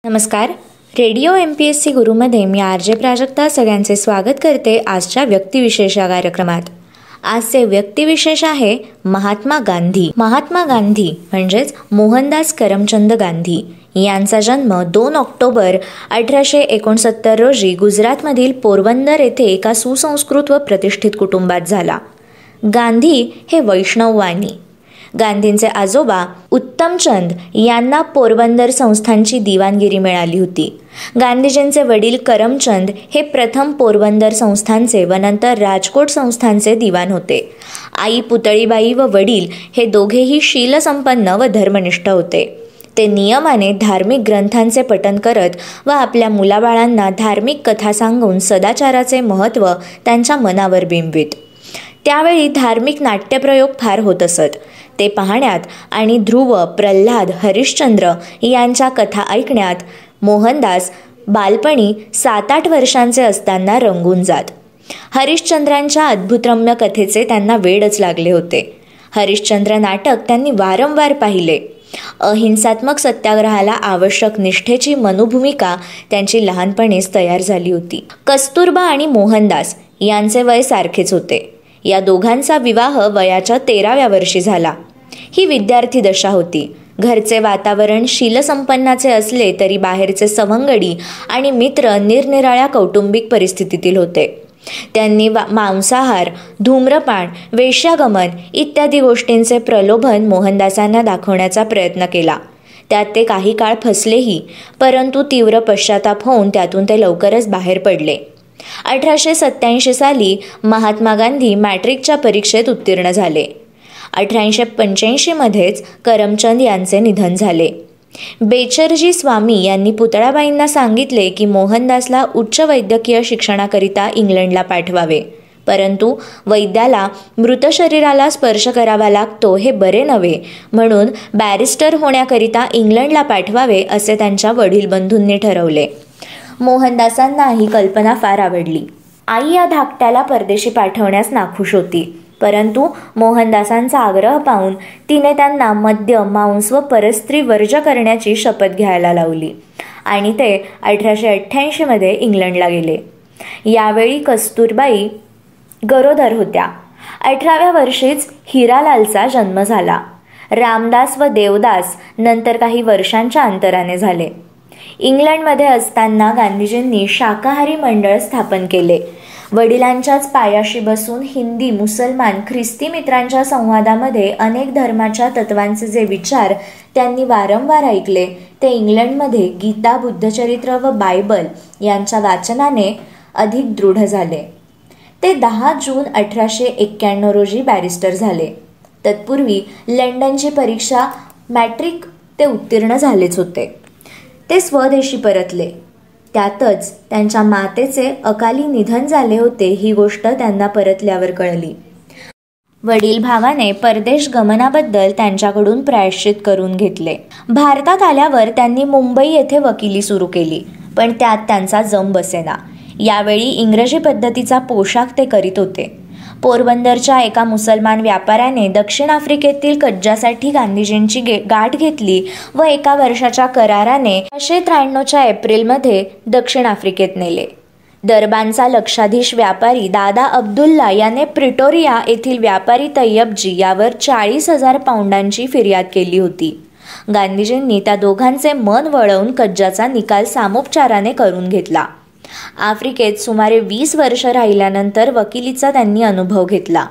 नमस्कार. Radio MPSC गुरुमध्ये मी RJ Prajakta सगळ्यांचे स्वागत करते आजच्या व्यक्तिविशेष या कार्यक्रमात. आजचे व्यक्तिविशेष आहे महात्मा गांधी. महात्मा गांधी म्हणजेच मोहनदास करमचंद गांधी यांचा जन्म 2 ऑक्टोबर 1869 रोजी गुजरातमधील पोरबंदर येथे एका सुसंस्कृत व प्रतिष्ठित कुटुंबात झाला. गांधी हे वैष्णववाणी. गांधींचे आजोबा उत्तमचंद यांना पोरबंदर संस्थानची दिवाणगिरी मिळाली होती. गांधीजींचे वडील करमचंद हे प्रथम पोरबंदर संस्थानचे व नंतर राजकोट संस्थानचे दिवाण होते. आई पुतळीबाई व वडील हे दोघेही शीलसंपन्न व धर्मनिष्ठ होते. ते नियमाने धार्मिक ग्रंथांचे पठण करत व आपल्या मुलाबाळांना धार्मिक कथा सांगून सदाचाराचे महत्त्व त्यांच्या मनावर बिंबवित. त्यावेळी धार्मिक नाट्यप्रयोग फार होत असत. ते पाहण्यात आणि ध्रुव, प्रल्हाद, हरिश्चंद्र यांच्या कथा ऐकण्यात मोहनदास बालपणी 7-8 वर्षांचे असताना रंगून जात. हरिश्चंद्रांच्या अद्भुतरम्य कथेचे त्यांना वेडच लागले होते. हरिश्चंद्र नाटक त्यांनी वारंवार पाहिले. अहिंसात्मक सत्याग्रहाला आवश्यक निष्ठेची मनोभूमिका त्यांची लहानपणीच तयार झाली होती. कस्तुरबा आणि मोहनदास यांचे वय सारखेच होते. या दोघांचा विवाह वयाच्या 13व्या वर्षी झाला. ही विद्यार्थी दशा होती. घरचे वातावरण शीलसंपन्नाचे असले तरी बाहेरचे सवंगडी आणि मित्र निरनिराळ्या कौटुंबिक परिस्थितीतील होते. त्यांनी मांसाहार, धूम्रपान, वेश्यागमन इत्यादी गोष्टींचे प्रलोभन मोहनदासांना दाखवण्याचा प्रयत्न केला. त्यात ते काही काळ फसलेही, परंतु तीव्र पश्चाताप होऊन त्यातून ते लवकरच बाहेर पडले. 1887 साली महात्मा गांधी मॅट्रिकच्या परीक्षेत उत्तीर्ण झाले. 1885 मध्येच करमचंद यांचे निधन झाले. बेचरजी स्वामी यांनी पुतळाबाईंना सांगितले की मोहनदासला उच्च वैद्यकीय शिक्षणाकरिता इंग्लंडला पाठवावे, परंतु वैद्याला मृत शरीराला स्पर्श करावा लागतो हे बरे नव्हे, म्हणून बॅरिस्टर होण्याकरिता इंग्लंडला पाठवावे असे त्यांच्या वडील बंधूंनी ठरवले. मोहनदासांना ही कल्पना फार आवडली. आई या धाकट्याला परदेशी पाठवण्यास नाखुश होती, परंतु मोहनदासांचा आग्रह पाहून तिने त्यांना मद्य, मांस व परस्त्री वर्ज करण्याची शपथ घ्यायला लावली आणि ते 1888 मध्ये इंग्लंडला गेले. यावेळी कस्तुरबाई गरोदर होत्या. 18व्या वर्षीच हिरालालचा जन्म झाला. रामदास व देवदास नंतर काही वर्षांच्या अंतराने झाले. इंग्लंडमध्ये असताना गांधीजींनी शाकाहारी मंडळ स्थापन केले. वडिलांच्याच पायाशी बसून हिंदी, मुसलमान, ख्रिस्ती मित्रांच्या संवादामध्ये अनेक धर्माच्या तत्वांचे जे विचार त्यांनी वारंवार ऐकले ते इंग्लंडमध्ये गीता, बुद्धचरित्र व बायबल यांच्या वाचनाने अधिक दृढ झाले. ते 10 जून 1891 रोजी बॅरिस्टर झाले. तत्पूर्वी लंडनची परीक्षा मॅट्रिक ते उत्तीर्ण झालेच होते. ते स्वदेशी परतले. त्यातच त्यांच्या मातेचे अकाली निधन झाले होते. ही गोष्ट त्यांना परतल्यावर कळली. वडील भावाने परदेश गमनाबद्दल त्यांच्याकडून प्रायश्चित करून घेतले. भारतात आल्यावर त्यांनी मुंबई येथे वकिली सुरू केली, पण त्यात त्यांचा जम बसेना. यावेळी इंग्रजी पद्धतीचा पोशाख ते करीत होते. पोरबंदरच्या एका मुसलमान व्यापाऱ्याने दक्षिण आफ्रिकेतील कज्जासाठी गांधीजींची गाठ घेतली व 1 वर्षाच्या कराराने 1893च्या एप्रिलमध्ये दक्षिण आफ्रिकेत नेले. दरबानचा लक्षाधीश व्यापारी दादा अब्दुल्ला याने प्रिटोरिया येथील व्यापारी तय्यबजी यावर 40,000 पाऊंडांची फिर्याद केली होती. गांधीजींनी त्या दोघांचे मन वळवून कज्जाचा निकाल सामोपचाराने करून घेतला. आफ्रिकेत सुमारे 20 वर्ष राहिल्यानंतर वकिलीचा त्यांनी अनुभव घेतला.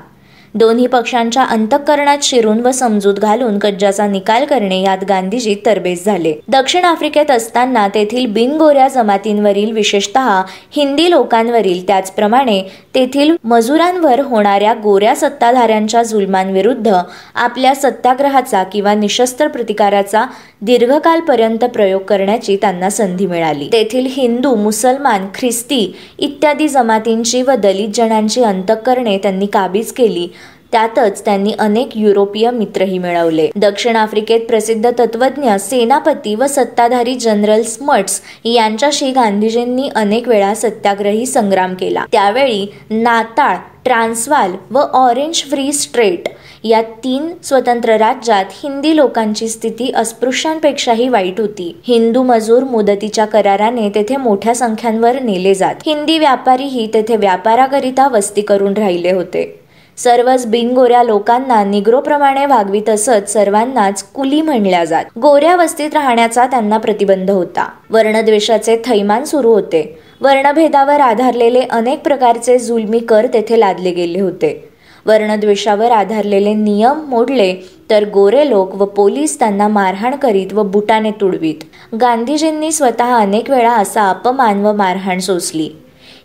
दोन्ही पक्षांच्या अंतःकरणात शिरून व समजूत घालून कज्जाचा निकाल करणे यात गांधीजी तरबेज झाले. दक्षिण आफ्रिकेत असताना तेथील बिनगोऱ्या जमातींवरील, विशेषतः हिंदी लोकांवरील, त्याचप्रमाणे तेथील मजुरांवर होणाऱ्या गोऱ्या सत्ताधाऱ्यांच्या जुलमांविरुद्ध आपल्या सत्याग्रहाचा किंवा निशस्त्र प्रतिकाराचा दीर्घकालपर्यंत प्रयोग करण्याची त्यांना संधी मिळाली. तेथील हिंदू, मुसलमान, ख्रिस्ती इत्यादी जमातींची व दलित जनांची अंतःकरणे त्यांनी काबीज केली. त्यातच त्यांनी अनेक युरोपीय मित्रही मिळवले. दक्षिण आफ्रिकेत प्रसिद्ध तत्त्वज्ञ, सेनापती व सत्ताधारी जनरल स्मट्स यांच्याशी गांधीजींनी अनेक वेळा सत्याग्रही संग्राम केला. त्यावेळी नाताळ, ट्रान्सवाल व ऑरेंज फ्री स्टेट या 3 स्वतंत्र राज्यात हिंदी लोकांची स्थिती अस्पृश्यांपेक्षाही वाईट होती. हिंदू मजूर मुदतीच्या कराराने तेथे मोठ्या संख्यांवर नेले जात. हिंदी व्यापारीही तेथे व्यापाराकरिता वस्ती करून राहिले होते. सर्वच बिनगोऱ्या लोकांना निग्रोप्रमाणे वागवीत असत सर्वांनाच कुली म्हणल्या जात. गोऱ्या वस्तीत राहण्याचा त्यांना प्रतिबंध होता. वर्णद्वेषाचे थैमान सुरू होते. वर्णभेदावर आधारलेले अनेक प्रकारचे जुलमी कर तेथे लादले गेले होते. वर्णद्वेषावर आधारलेले नियम मोडले तर गोरे लोक व पोलीस त्यांना मारहाण करीत व बुटाने तुडवीत. गांधीजींनी स्वतः अनेक वेळा असा अपमान व मारहाण सोसली.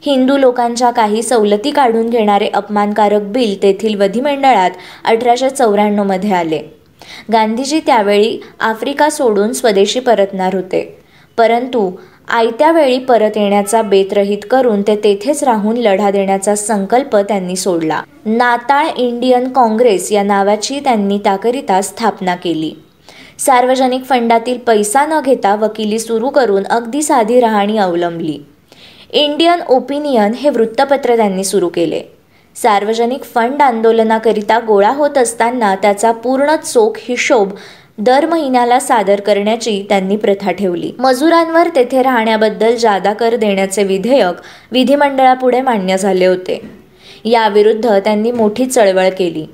हिंदू लोकांच्या काही सवलती काढून घेणारे अपमानकारक बिल तेथील विधिमंडळात 1894 मध्ये आले. गांधीजी त्यावेळी आफ्रिका सोडून स्वदेशी परतणार होते, परंतु आयत्या वेळी परत येण्याचा बेत रहित करून ते तेथेच राहून लढा देण्याचा संकल्प त्यांनी सोडला. नाताळ इंडियन काँग्रेस या नावाची त्यांनी त्याकरिता स्थापना केली. सार्वजनिक फंडातील पैसा न घेता वकिली सुरू करून अगदी साधी राहणी अवलंबली. इंडियन ओपिनियन हे वृत्तपत्र त्यांनी सुरू केले. सार्वजनिक फंड आंदोलनाकरिता गोळा होत असताना त्याचा पूर्ण चोख हिशोब दर महिन्याला सादर करण्याची त्यांनी प्रथा ठेवली. मजुरांवर तेथे राहण्याबद्दल जादा कर देण्याचे विधेयक विधिमंडळापुढे मान्य झाले होते. याविरुद्ध त्यांनी मोठी चळवळ केली.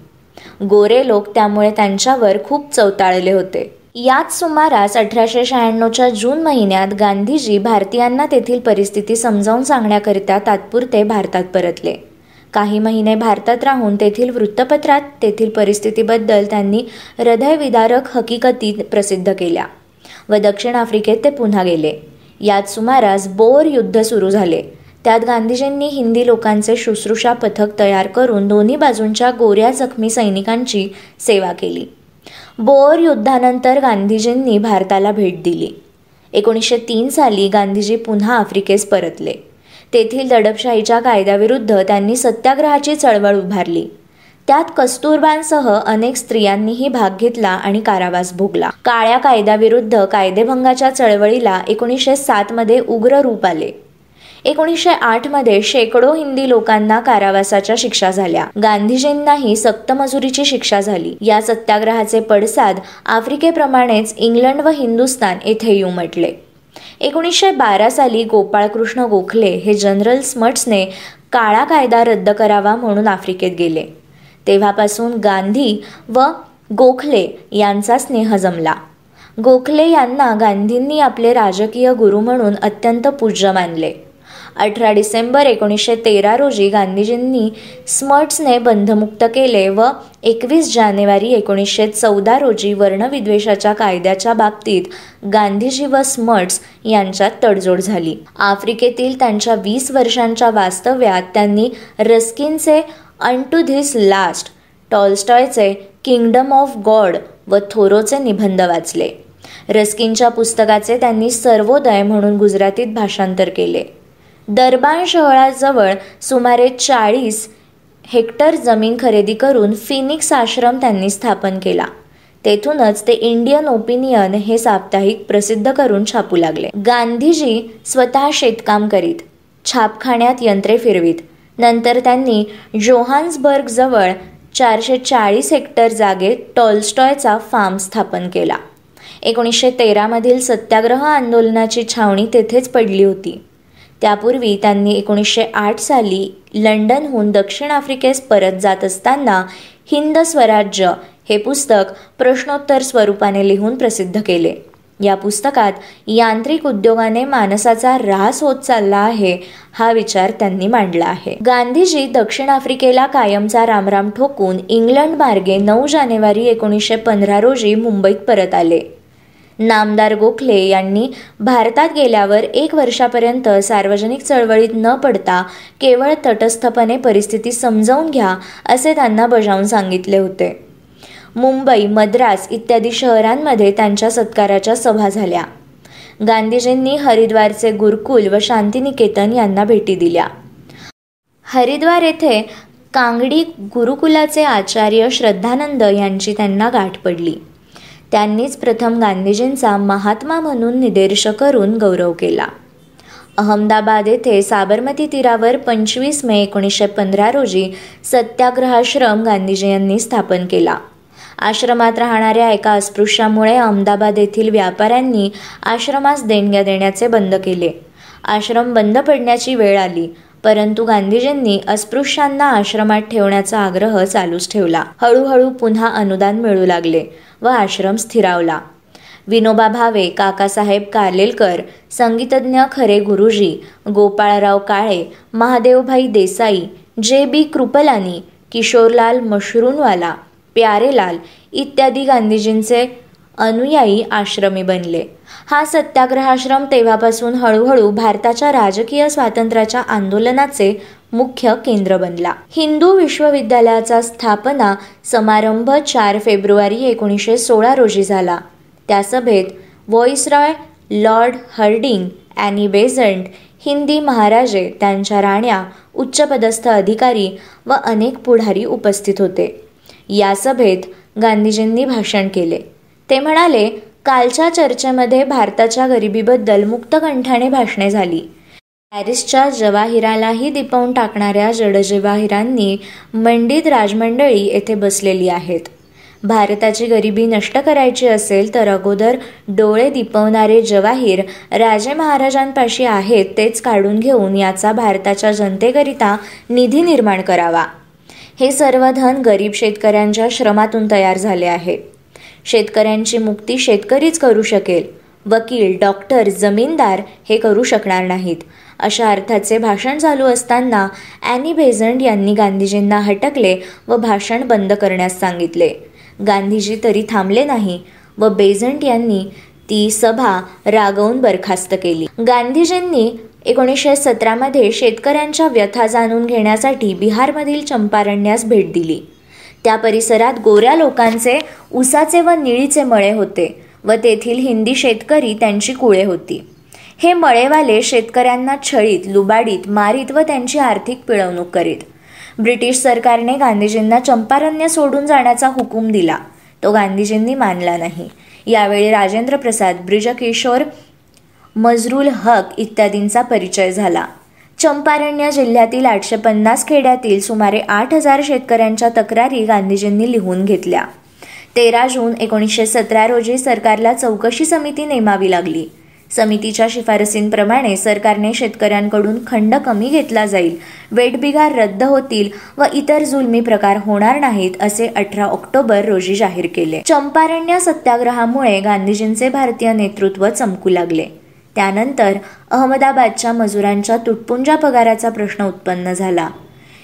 गोरे लोक त्यामुळे त्यांच्यावर खूप चवताळले होते. याच सुमारास 1896च्या जून महिन्यात गांधीजी भारतीयांना तेथील परिस्थिती समजावून सांगण्याकरिता तात्पुरते भारतात परतले. काही महिने भारतात राहून तेथील वृत्तपत्रात तेथील परिस्थितीबद्दल त्यांनी हृदयविदारक हकीकती प्रसिद्ध केल्या व दक्षिण आफ्रिकेत ते पुन्हा गेले. याच सुमारास बोअर युद्ध सुरू झाले. त्यात गांधीजींनी हिंदी लोकांचे शुश्रूषा पथक तयार करून दोन्ही बाजूंच्या गोऱ्या जखमी सैनिकांची सेवा केली. बोअर युद्धानंतर गांधीजींनी भारताला भेट दिली. 1903 साली गांधीजी पुन्हा आफ्रिकेस परतले. तेथील दडपशाहीच्या कायद्याविरुद्ध त्यांनी सत्याग्रहाची चळवळ उभारली. त्यात कस्तुरबांसह अनेक स्त्रियांनीही भाग घेतला आणि कारावास भोगला. काळ्या कायद्याविरुद्ध कायदेभंगाच्या चळवळीला 1907 मध्ये उग्र रूप आले. 1908 मध्ये शेकडो हिंदी लोकांना कारावासाच्या शिक्षा झाल्या. गांधीजींनाही सक्तमजुरीची शिक्षा झाली. या सत्याग्रहाचे पडसाद आफ्रिकेप्रमाणेच इंग्लंड व हिंदुस्थान येथे येऊ म्हटले. 1912 साली गोपाळकृष्ण गोखले हे जनरल स्मट्सने काळा कायदा रद्द करावा म्हणून आफ्रिकेत गेले. तेव्हापासून गांधी व गोखले यांचा स्नेह जमला. गोखले यांना गांधींनी आपले राजकीय गुरु म्हणून अत्यंत पूज्य मानले. 18 डिसेंबर 1913 रोजी गांधीजींनी स्मट्सने बंधमुक्त केले व 21 जानेवारी 1914 रोजी वर्णविद्वेषाच्या कायद्याच्या बाबतीत गांधीजी व स्मट्स यांच्यात तडजोड झाली. आफ्रिकेतील त्यांच्या 20 वर्षांच्या वास्तव्यात त्यांनी रस्किनचे अनटू धिस लास्ट, टॉल्स्टॉयचे किंगडम ऑफ गॉड व थोरोचे निबंध वाचले. रस्किनच्या पुस्तकाचे त्यांनी सर्वोदय म्हणून गुजरातीत भाषांतर केले. दरबान शहराजवळ सुमारे 40 हेक्टर जमीन खरेदी करून फिनिक्स आश्रम त्यांनी स्थापन केला. तेथूनच ते इंडियन ओपिनियन हे साप्ताहिक प्रसिद्ध करून छापू लागले. गांधीजी स्वतः शेतकाम करीत, छापखान्यात यंत्रे फिरवीत. नंतर त्यांनी जोहान्सबर्गजवळ 440 हेक्टर जागेत टॉल्स्टॉयचा फार्म स्थापन केला. 1913 मधील सत्याग्रह आंदोलनाची छावणी तेथेच पडली होती. त्यापूर्वी त्यांनी 1908 साली लंडनहून दक्षिण आफ्रिकेस परत जात असताना हिंद स्वराज्य हे पुस्तक प्रश्नोत्तर स्वरूपाने लिहून प्रसिद्ध केले. या पुस्तकात यांत्रिक उद्योगाने माणसाचा ऱ्हास होत चालला आहे हा विचार त्यांनी मांडला आहे. गांधीजी दक्षिण आफ्रिकेला कायमचा रामराम ठोकून इंग्लंड मार्गे 9 जानेवारी 1915 रोजी मुंबईत परत आले. नामदार गोखले यांनी भारतात गेल्यावर 1 वर्षापर्यंत सार्वजनिक चळवळीत न पडता केवळ तटस्थपणे परिस्थिती समजावून घ्या असे त्यांना बजावून सांगितले होते. मुंबई, मद्रास इत्यादी शहरांमध्ये त्यांच्या सत्काराच्या सभा झाल्या. गांधीजींनी हरिद्वारचे गुरुकुल व शांतिनिकेतन यांना भेटी दिल्या. हरिद्वार येथे कांगडी गुरुकुलाचे आचार्य श्रद्धानंद यांची त्यांना गाठ पडली. त्यांनीच प्रथम गांधीजींचा महात्मा म्हणून निर्देश करून गौरव केला. अहमदाबाद येथे साबरमती तीरावर 25 मे 1915 रोजी सत्याग्रहाश्रम गांधीजी यांनी स्थापन केला. आश्रमात राहणाऱ्या एका अस्पृश्यामुळे अहमदाबाद येथील व्यापाऱ्यांनी आश्रमास देणग्या देण्याचे बंद केले. आश्रम बंद पडण्याची वेळ आली, परंतु गांधीजींनी अस्पृश्यांना आश्रमात ठेवण्याचा आग्रह चालूच ठेवला. हळूहळू पुन्हा अनुदान मिळू लागले व आश्रम स्थिरावला. विनोबा भावे, काकासाहेब कार्लेलकर, संगीतज्ञ खरे गुरुजी, गोपाळराव काळे, महादेवभाई देसाई, जे.बी. कृपलानी, किशोरलाल मशरूनवाला, प्यारेलाल इत्यादी गांधीजींचे अनुयायी आश्रमी बनले. हा सत्याग्रहाश्रम तेव्हापासून हळूहळू भारताच्या राजकीय स्वातंत्र्याच्या आंदोलनाचे मुख्य केंद्र बनला. हिंदू विश्वविद्यालयाचा स्थापना समारंभ 4 फेब्रुवारी 1916 रोजी झाला. त्या सभेत viceroy, Lord herding, Annie Besant, Hindi महाराजे, त्यांच्या राण्या, उच्चपदस्थ अधिकारी व अनेक पुढारी उपस्थित होते. या सभेत गांधीजींनी भाषण केले. ते म्हणाले, कालच्या चर्चेमध्ये भारताच्या गरिबीबद्दल मुक्तकंठाने भाषणे झाली. पॅरिसच्या जवाहिरालाही दिपवून टाकणाऱ्या जडजवाहिरांनी मंडित राजमंडळी येथे बसलेली आहेत. भारताची गरिबी नष्ट करायची असेल तर अगोदर डोळे दिपवणारे जवाहीर राजे महाराजांपाशी आहेत तेच काढून घेऊन याचा भारताच्या जनतेकरिता निधी निर्माण करावा. हे सर्व धन गरीब शेतकऱ्यांच्या श्रमातून तयार झाले आहे. शेतकऱ्यांची मुक्ती शेतकरीच करू शकेल. वकील, डॉक्टर, जमीनदार हे करू शकणार नाहीत. अशा अर्थाचे भाषण चालू असताना ॲनी बेझंट यांनी गांधीजींना हटकले व भाषण बंद करण्यास सांगितले. गांधीजी तरी थांबले नाही व बेझंट यांनी ती सभा रागवून बरखास्त केली. गांधीजींनी 1917 मध्ये शेतकऱ्यांच्या व्यथा जाणून घेण्यासाठी बिहारमधील चंपारण्यास भेट दिली. त्या परिसरात गोऱ्या लोकांचे ऊसाचे व निळीचे मळे होते व तेथील हिंदी शेतकरी त्यांची कुळे होती. हे मळेवाले शेतकऱ्यांना छळीत, लुबाडीत, मारीत व त्यांची आर्थिक पिळवणूक करीत. ब्रिटिश सरकारने गांधीजींना चंपारण्य सोडून जाण्याचा हुकूम दिला. तो गांधीजींनी मानला नाही. यावेळी राजेंद्र प्रसाद, ब्रिजकिशोर, मजरुल हक इत्यादींचा परिचय झाला. चंपारण्य जिल्ह्यातील 850 खेड्यातील सुमारे 8,000 शेतकऱ्यांच्या तक्रारी गांधीजींनी लिहून घेतल्या. 13 जून 1917 रोजी सरकारला चौकशी समिती नेमावी लागली. समितीच्या शिफारसींप्रमाणे सरकारने शेतकऱ्यांकडून खंड कमी घेतला जाईल, वेठबिगार रद्द होतील व इतर जुलमी प्रकार होणार नाहीत असे 18 ऑक्टोबर रोजी जाहीर केले. चंपारण्य सत्याग्रहामुळे गांधीजींचे भारतीय नेतृत्व चमकू लागले. त्यानंतर अहमदाबादच्या मजुरांच्या तुटपुंजा पगाराचा प्रश्न उत्पन्न झाला.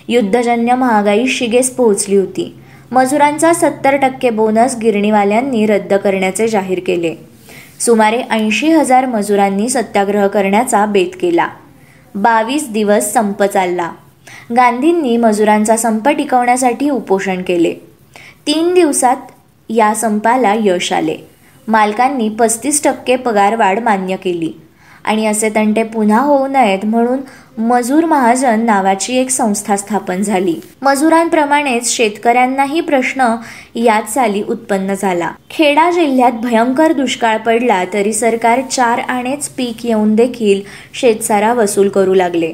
युद्धजन्य महागाई शिगेस पोहोचली होती. मजुरांचा 70% बोनस गिरणीवाल्यांनी रद्द करण्याचे जाहीर केले. सुमारे 80,000 मजुरांनी सत्याग्रह करण्याचा बेत केला. 22 दिवस संप चालला. गांधींनी मजुरांचा संप टिकवण्यासाठी उपोषण केले. 3 दिवसात या संपाला यश आले. मालकांनी 35% पगारवाढ मान्य केली आणि असे तंटे पुन्हा होऊ नयेत म्हणून मजूर महाजन नावाची एक संस्था स्थापन झाली. मजुरांप्रमाणेच शेतकऱ्यांनाही प्रश्न याच साली उत्पन्न झाला. खेडा जिल्ह्यात भयंकर दुष्काळ पडला तरी सरकार 4 आणेच पीक येऊन देखील शेतसारा वसूल करू लागले.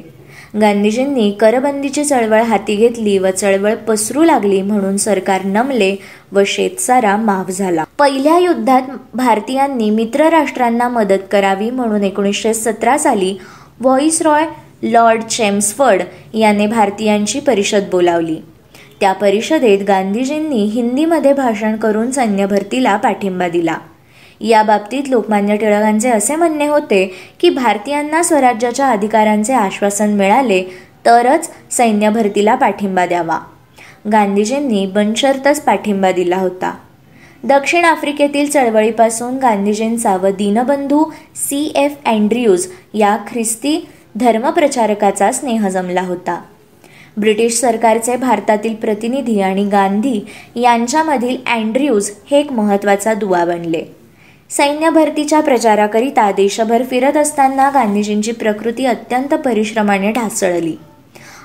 गांधीजींनी करबंदीची चळवळ हाती घेतली व चळवळ पसरू लागली म्हणून सरकार नमले व शेतसारा माफ झाला. पहिल्या युद्धात भारतीयांनी मित्र राष्ट्रांना मदत करावी म्हणून 1917 साली व्हॉइसरॉय लॉर्ड चेम्सफर्ड याने भारतीयांची परिषद बोलावली. त्या परिषदेत गांधीजींनी हिंदीमध्ये भाषण करून सैन्य भरतीला पाठिंबा दिला. या बाबतीत लोकमान्य टिळकांचे असे म्हणणे होते की भारतीयांना स्वराज्याच्या अधिकारांचे आश्वासन मिळाले तरच सैन्य भरतीला पाठिंबा द्यावा. गांधीजींनी बिनशर्तच पाठिंबा दिला होता. दक्षिण आफ्रिकेतील चळवळीपासून गांधीजींचा व दीनबंधू C.F. अँड्र्यूज या ख्रिस्ती धर्मप्रचारकाचा स्नेह जमला होता. ब्रिटिश सरकारचे भारतातील प्रतिनिधी आणि गांधी यांच्यामधील अँड्र्यूज हे एक महत्त्वाचा दुवा बनले. सैन्य भरतीच्या प्रचाराकरिता देशभर फिरत असताना गांधीजींची प्रकृती अत्यंत परिश्रमाने ढासळली.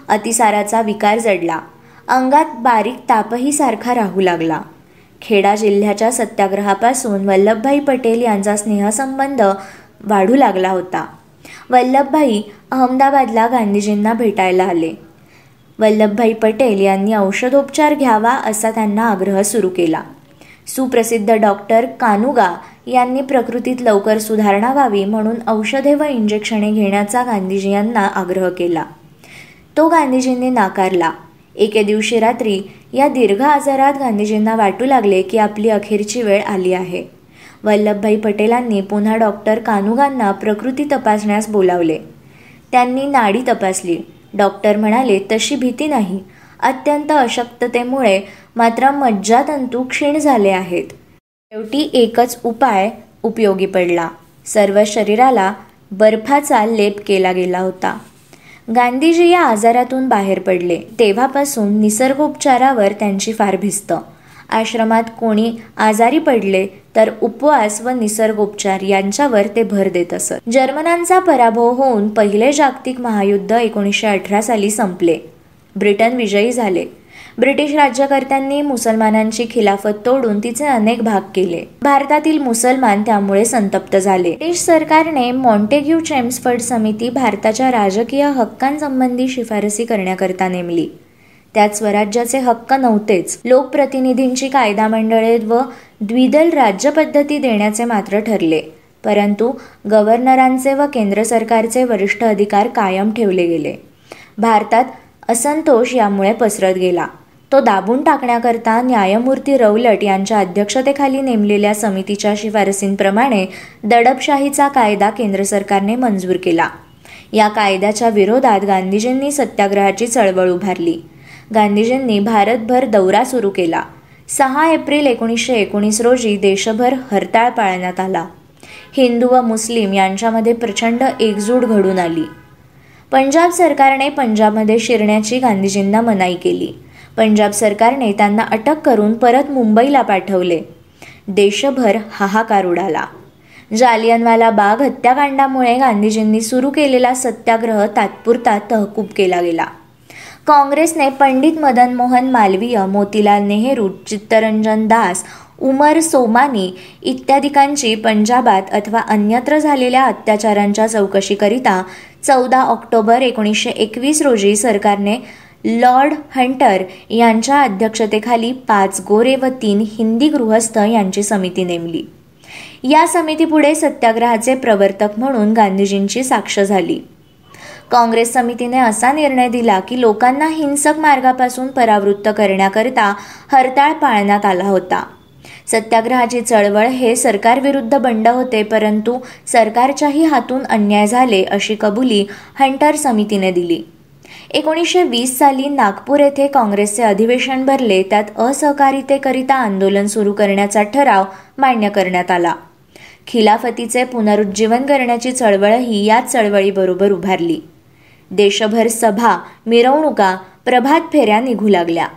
अतिसाराचा विकार जडला. अंगात बारीक तापही सारखा राहू लागला. खेडा जिल्ह्याच्या सत्याग्रहापासून वल्लभभाई पटेल यांचा स्नेहसंबंध वाढू लागला होता. वल्लभभाई अहमदाबादला गांधीजींना भेटायला आले. वल्लभभाई पटेल यांनी औषधोपचार घ्यावा असा त्यांना आग्रह सुरू केला. सुप्रसिद्ध डॉक्टर कानुगा यांनी प्रकृतीत लवकर सुधारणा व्हावी म्हणून औषधे व इंजेक्शने घेण्याचा गांधीजी यांना आग्रह केला. तो गांधीजींनी नाकारला. एके दिवशी रात्री या दीर्घ आजारात गांधीजींना वाटू लागले की आपली अखेरची वेळ आली आहे. वल्लभभाई पटेलांनी पुन्हा डॉक्टर कानुगांना प्रकृती तपासण्यास बोलावले. त्यांनी नाडी तपासली. डॉक्टर म्हणाले, तशी भीती नाही, अत्यंत अशक्ततेमुळे मात्र मज्जातंतू क्षीण झाले आहेत. शेवटी एकच उपाय उपयोगी पडला. सर्व शरीराला बर्फाचा लेप केला गेला होता. गांधीजी या आजारातून बाहेर पडले. तेव्हापासून निसर्गोपचारावर त्यांची फार भिस्त. आश्रमात कोणी आजारी पडले तर उपवास व निसर्गोपचार यांच्यावर ते भर देत असत. जर्मनांचा पराभव होऊन पहिले जागतिक महायुद्ध 1918 साली संपले. ब्रिटन विजयी झाले. ब्रिटिश राज्यकर्त्यांनी मुसलमानांची खिलाफत तोडून तिचे अनेक भाग केले. भारतातील मुसलमान त्यामुळे संतप्त झाले. ब्रिटिश सरकारने मॉन्टेग्यू चेम्सफर्ड समिती भारताच्या राजकीय हक्कांसंबंधी शिफारसी करण्याकरता नेमली. त्यात स्वराज्याचे हक्क नव्हतेच. लोकप्रतिनिधींची कायदा मंडळे व द्विदल राज्यपद्धती देण्याचे मात्र ठरले. परंतु गव्हर्नरांचे व केंद्र सरकारचे वरिष्ठ अधिकार कायम ठेवले गेले. भारतात असंतोष यामुळे पसरत गेला. तो दाबून टाकण्याकरता न्यायमूर्ती रौलट यांच्या अध्यक्षतेखाली नेमलेल्या समितीच्या शिफारसींप्रमाणे दडपशाहीचा कायदा केंद्र सरकारने मंजूर केला. या कायद्याच्या विरोधात गांधीजींनी सत्याग्रहाची चळवळ उभारली. गांधीजींनी भारतभर दौरा सुरू केला. 6 एप्रिल 1919 रोजी देशभर हरताळ पाळण्यात आला. हिंदू व मुस्लिम यांच्यामध्ये प्रचंड एकजूट घडून आली. पंजाब सरकारने पंजाबमध्ये शिरण्याची गांधीजींना मनाई केली. पंजाब सरकारने त्यांना अटक करून परत मुंबईला पाठवले. देशभर हाहाकार उडाला. जालियनवाला बाग हत्याकांडामुळे गांधीजींनी सुरू केलेला सत्याग्रह तात्पुरता तहकूब केला गेला. काँग्रेसने पंडित मदन मोहन मालवीय, मोतीलाल नेहरू, चित्तरंजन दास, उमर सोमानी इत्यादिकांची पंजाबात अथवा अन्यत्र झालेल्या अत्याचारांच्या चौकशीकरिता 14 ऑक्टोबर 1921 रोजी सरकारने लॉर्ड हंटर यांच्या अध्यक्षतेखाली 5 गोरे व 3 हिंदी गृहस्थ यांची समिती नेमली. या समितीपुढे सत्याग्रहाचे प्रवर्तक म्हणून गांधीजींची साक्ष झाली. काँग्रेस समितीने असा निर्णय दिला की लोकांना हिंसक मार्गापासून परावृत्त करण्याकरता हरताळ पाळण्यात आला होता. सत्याग्रहाची चळवळ हे सरकारविरुद्ध बंड होते, परंतु सरकारच्याही हातून अन्याय झाले अशी कबुली हंटर समितीने दिली. 1920 साली नागपूर येथे काँग्रेसचे अधिवेशन भरले. त्यात असहकारितेकरिता आंदोलन सुरू करण्याचा ठराव मान्य करण्यात आला. खिलाफतीचे पुनरुज्जीवन करण्याची चळवळही याच चळवळीबरोबर उभारली. देशभर सभा, मिरवणुका, प्रभात फेऱ्या निघू लागल्या.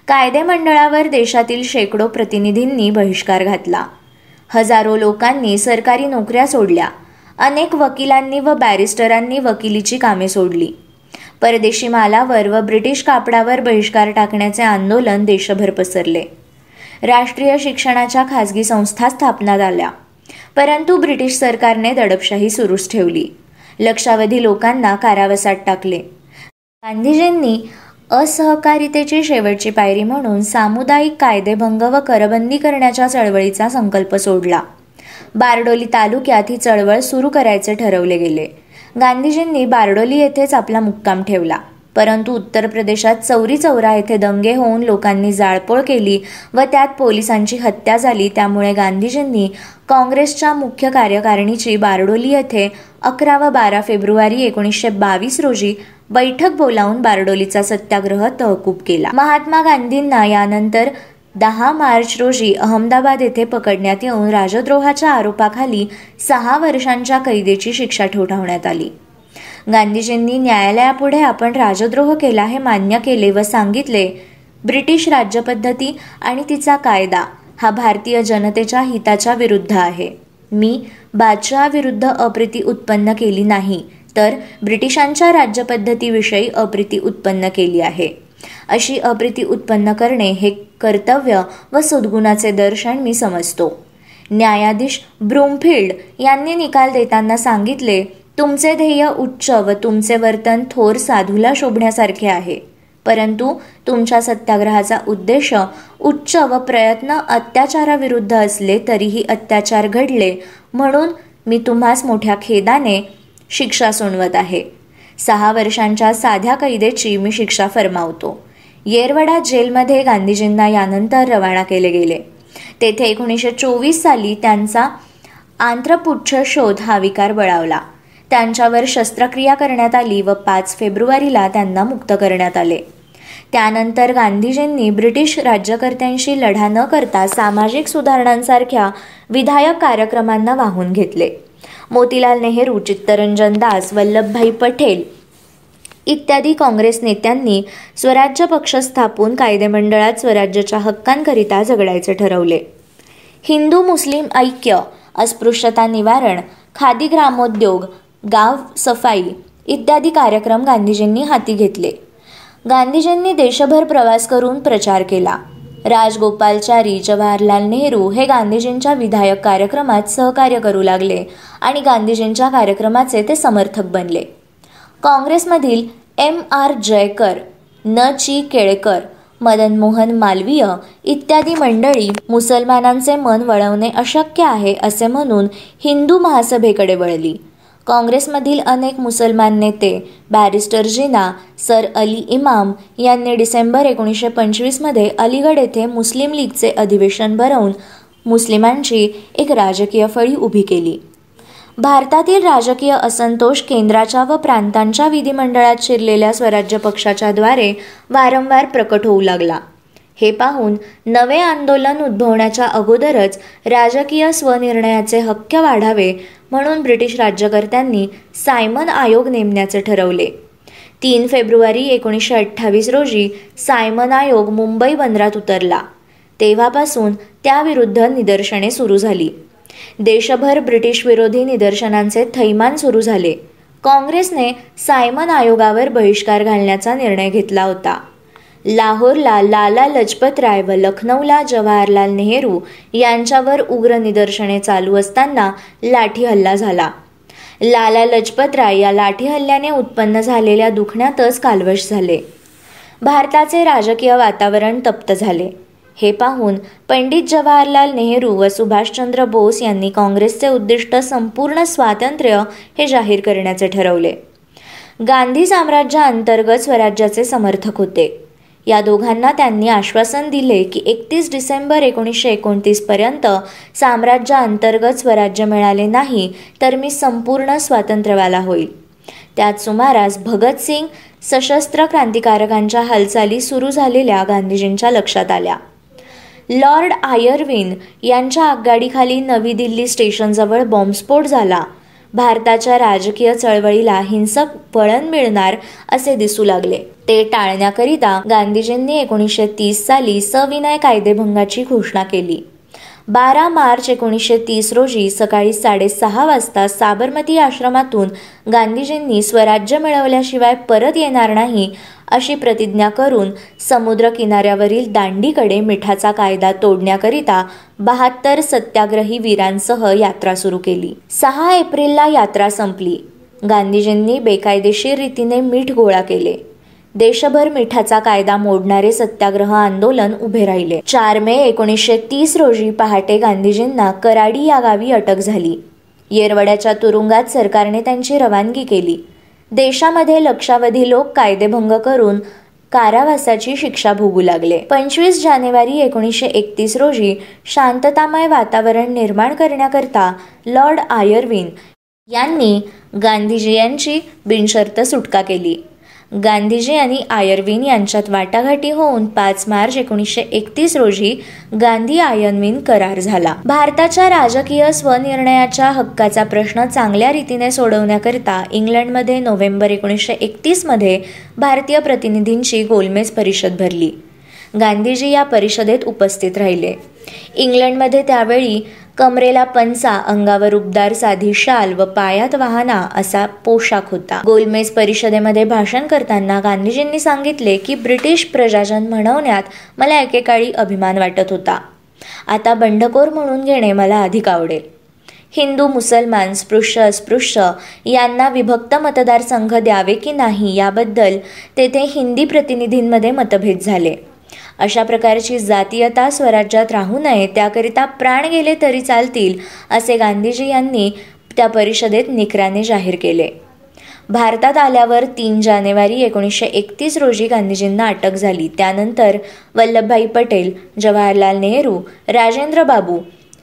कायदेमंडळावर देशातील शेकडो प्रतिनिधींनी बहिष्कार घातला. हजारो लोकांनी सरकारी नोकऱ्या सोडल्या. अनेक वकिलांनी व बॅरिस्टरांनी वकिलीची कामे सोडली. परदेशी मालावर व ब्रिटिश कापडावर बहिष्कार टाकण्याचे आंदोलन देशभर पसरले. राष्ट्रीय शिक्षणाच्या खाजगी संस्था स्थापनात आल्या. परंतु ब्रिटिश सरकारने दडपशाही सुरूच ठेवली. लक्षावधी लोकांना कारावासात टाकले. गांधीजींनी असहकारितेची शेवटची पायरी म्हणून सामुदायिक कायदेभंग व करबंदी करण्याच्या चळवळीचा संकल्प सोडला. बारडोली तालुक्यात ही चळवळ सुरू करायचे ठरवले गेले. गांधीजींनी बारडोली येथेच आपला मुक्काम ठेवला. परंतु उत्तर प्रदेशात चौरी चौरा येथे दंगे होऊन लोकांनी जाळपोळ केली व त्यात पोलिसांची हत्या झाली. त्यामुळे गांधीजींनी काँग्रेसच्या मुख्य कार्यकारिणीची बारडोली येथे 11 व 12 फेब्रुवारी 1922 रोजी बैठक बोलावून बारडोलीचा सत्याग्रह तहकूब केला. महात्मा गांधींना यानंतर 10 मार्च रोजी अहमदाबाद येथे पकडण्यात येऊन राजद्रोहाच्या आरोपाखाली 6 वर्षांच्या कैदेची शिक्षा ठोठावण्यात आली. गांधीजींनी न्यायालयापुढे आपण राजद्रोह केला हे मान्य केले व सांगितले, ब्रिटिश राज्यपद्धती आणि तिचा कायदा हा भारतीय जनतेच्या हिताच्या विरुद्ध आहे. मी बादशहाविरुद्ध अप्रीती उत्पन्न केली नाही, तर ब्रिटिशांच्या राज्यपद्धतीविषयी अप्रीती उत्पन्न केली आहे. अशी अप्रीती उत्पन्न करणे हे कर्तव्य व सद्गुणाचे दर्शन मी समजतो. न्यायाधीश ब्रूमफिल्ड यांनी निकाल देताना सांगितले, तुमचे ध्येय उच्च व तुमचे वर्तन थोर साधूला शोभण्यासारखे आहे, परंतु तुमच्या सत्याग्रहाचा उद्देश उच्च व प्रयत्न अत्याचाराविरुद्ध असले तरीही अत्याचार घडले म्हणून मी तुम्हास मोठ्या खेदाने शिक्षा सुनावत आहे. 6 वर्षांच्या साध्या कैदेची मी शिक्षा फरमावतो. येरवडा जेलमध्ये गांधीजींना यानंतर रवाना केले गेले. तेथे 1924 साली त्यांचा आंत्रपुच्छ शोध हा विकार बळावला. त्यांच्यावर शस्त्रक्रिया करण्यात आली व 5 फेब्रुवारीला त्यांना मुक्त करण्यात आले. त्यानंतर गांधीजींनी ब्रिटिश राज्यकर्त्यांशी लढा न करता सामाजिक सुधारणांसारख्या विधायक कार्यक्रमांना वाहून घेतले. मोतीलाल नेहरू, चित्तरंजन दास, वल्लभभाई पटेल इत्यादी काँग्रेस नेत्यांनी स्वराज्य पक्ष स्थापून कायदेमंडळात स्वराज्याच्या हक्कांकरिता झगडायचे ठरवले. हिंदू मुस्लिम ऐक्य, अस्पृश्यता निवारण, खादी ग्रामोद्योग, गाव सफाई इत्यादी कार्यक्रम गांधीजींनी हाती घेतले. गांधीजींनी देशभर प्रवास करून प्रचार केला. राजगोपालचारी, जवाहरलाल नेहरू हे गांधीजींच्या विधायक कार्यक्रमात सहकार्य करू लागले आणि गांधीजींच्या कार्यक्रमाचे ते समर्थक बनले. काँग्रेसमधील M.R. जयकर, N.Ch. केळकर, मदन मोहन मालवीय इत्यादी मंडळी मुसलमानांचे मन वळवणे अशक्य आहे असे म्हणून हिंदू महासभेकडे वळली. काँग्रेसमधील अनेक मुसलमान नेते, बॅरिस्टर जिना, सर अली इमाम यांनी डिसेंबर 1925 मध्ये अलीगड येथे मुस्लिम लीगचे अधिवेशन भरवून मुस्लिमांची एक राजकीय फळी उभी केली. भारतातील राजकीय असंतोष केंद्राच्या व प्रांतांच्या विधिमंडळात शिरलेल्या स्वराज्य पक्षाच्या द्वारे वारंवार प्रकट होऊ लागला. हे पाहून नवे आंदोलन उद्भवण्याच्या अगोदरच राजकीय स्वनिर्णयाचे हक्क वाढावे म्हणून ब्रिटिश राज्यकर्त्यांनी सायमन आयोग नेमण्याचे ठरवले. 3 फेब्रुवारी 1928 रोजी सायमन आयोग मुंबई बंदरात उतरला. तेव्हापासून त्याविरुद्ध निदर्शने सुरू झाली. देशभर ब्रिटिश विरोधी निदर्शनांचे थैमान सुरू झाले. काँग्रेसने सायमन आयोगावर बहिष्कार घालण्याचा निर्णय घेतला होता. लाहोरला लाला लजपत राय व लखनौला जवाहरलाल नेहरू यांच्यावर उग्र निदर्शने चालू असताना लाठी हल्ला झाला. लाला लजपत राय या लाठी हल्ल्याने उत्पन्न झालेल्या दुखण्यातच कालवश झाले. भारताचे राजकीय वातावरण तप्त झाले. हे पाहून पंडित जवाहरलाल नेहरू व सुभाषचंद्र बोस यांनी काँग्रेसचे उद्दिष्ट संपूर्ण स्वातंत्र्य हे जाहीर करण्याचे ठरवले. गांधी साम्राज्याअंतर्गत स्वराज्याचे समर्थक होते. या दोघांना त्यांनी आश्वासन दिले की 31 डिसेंबर 1929 पर्यंत साम्राज्याअंतर्गत स्वराज्य मिळाले नाही तर मी संपूर्ण स्वातंत्र्यवाला होईल. त्याच सुमारास भगतसिंग सशस्त्र क्रांतिकारकांच्या हालचाली सुरू झालेल्या गांधीजींच्या लक्षात आल्या. लॉर्ड आयर्विन यांच्या आगगाडीखाली नवी दिल्ली स्टेशनजवळ बॉम्बस्फोट झाला. भारताच्या राजकीय चळवळीला हिंसक वळण मिळणार असे दिसू लागले. ते टाळण्याकरिता गांधीजींनी 1930 साली सविनय कायदेभंगाची घोषणा केली. 12 मार्च 1930 रोजी सकाळी 6:30 वाजता साबरमती आश्रमातून गांधीजींनी स्वराज्य मिळवल्याशिवाय परत येणार नाही अशी प्रतिज्ञा करून समुद्र किनाऱ्यावरील दांडीकडे मिठाचा कायदा तोडण्याकरिता 72 सत्याग्रही वीरांसह यात्रा सुरू केली. 6 एप्रिलला यात्रा संपली. गांधीजींनी बेकायदेशीर रीतीने मीठ गोळा केले. देशभर मिठाचा कायदा मोडणारे सत्याग्रह आंदोलन उभे राहिले. 4 मे 1930 रोजी पहाटे गांधीजींना कराडी या गावी अटक झाली. येरवड्याच्या तुरुंगात सरकारने त्यांची रवानगी केली. देशामध्ये लक्षावधी लोक कायदेभंग करून कारावासाची शिक्षा भोगू लागले. 25 जानेवारी 1931 रोजी शांततामय वातावरण निर्माण करण्याकरता लॉर्ड आयर्विन यांनी गांधीजी यांची बिनशर्त सुटका केली. गांधीजी आणि आयर्विन यांच्यात वाटाघाटी होऊन 5 मार्च 1931 रोजी गांधी आयर्विन करार झाला. भारताच्या राजकीय स्वनिर्णयाच्या हक्काचा प्रश्न चांगल्या रीतीने सोडवण्याकरिता इंग्लंडमध्ये नोव्हेंबर 1931 मध्ये भारतीय प्रतिनिधींची गोलमेज परिषद भरली. गांधीजी या परिषदेत उपस्थित राहिले. इंग्लंडमध्ये त्यावेळी कमरेला पंचा, अंगावर उबदार साधी शाल व पायात वाहना असा पोशाख होता. गोलमेज परिषदेमध्ये भाषण करताना गांधीजींनी सांगितले की ब्रिटिश प्रजाजन म्हणवण्यात मला एकेकाळी अभिमान वाटत होता. आता बंडखोर म्हणून घेणे मला अधिक आवडेल. हिंदू मुसलमान स्पृश्य अस्पृश्य यांना विभक्त मतदारसंघ द्यावे की नाही याबद्दल तेथे हिंदी प्रतिनिधींमध्ये मतभेद झाले. अशा प्रकारची जातीयता स्वराज्यात राहू नये त्याकरिता प्राण गेले तरी चालतील असे गांधीजी यांनी त्या परिषदेत निकराने जाहीर केले. भारतात आल्यावर 3 जानेवारी 1931 रोजी गांधीजींना अटक झाली. त्यानंतर वल्लभभाई पटेल, जवाहरलाल नेहरू, राजेंद्र बाबू,